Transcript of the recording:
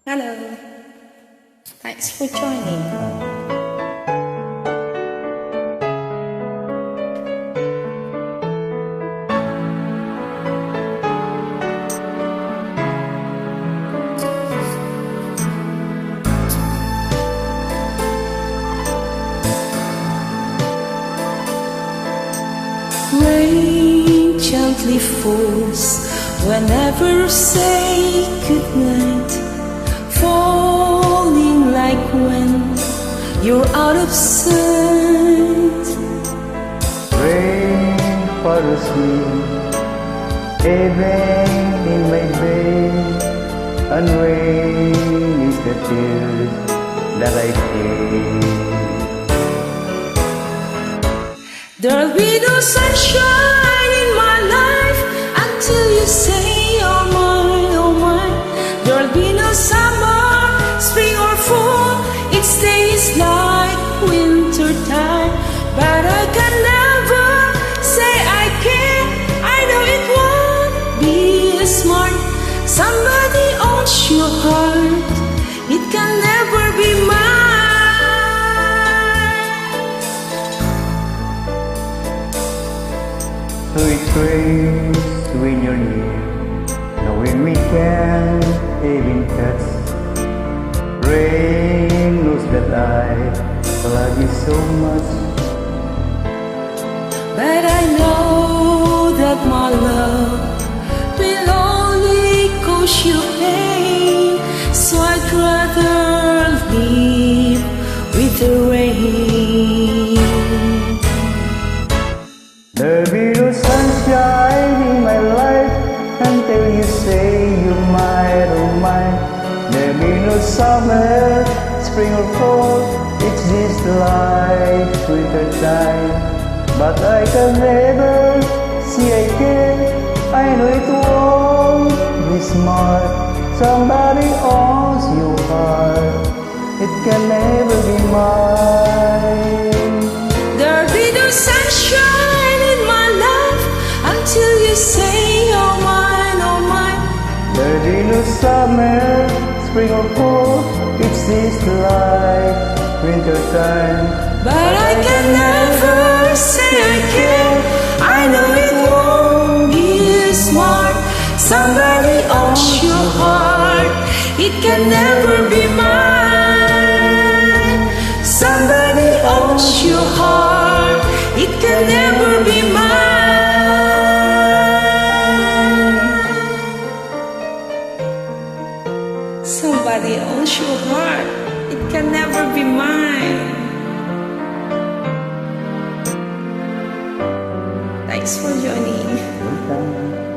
Hello, thanks for joining. Rain gently falls whenever I say goodnight, falling like when you're out of sight. Rain follows me, even in my bed, and rain is the tears that I feel. There'll be no sunshine in my life until you say you're mine, oh mine. There'll be no summer, spring or fall. It stays like winter time, but I can never say I can. I know it won't be smart. Somebody owns your heart. It can never be mine. So it rains when you're near, knowing we can't even touch. Rain knows that I love you so much. But I know that my love will only cause you pain, so I'd rather live with the rain. There'll be no sunshine in my life until you say you're mine, oh mine. There'll be no summer, spring or fall. It's just like winter time, but I can never see I can. I know it won't be smart. Somebody owns your heart. It can never be mine. There'll be no sunshine in my life until you say you're mine, oh mine. There'll be no summer, spring or fall. It's just like winter time, but I can never say I can. I know it won't be smart. Somebody owns your heart. It can never be mine. Somebody owns your heart. It can never be mine. Somebody owns your heart. It can never be mine. Thanks for joining. Welcome.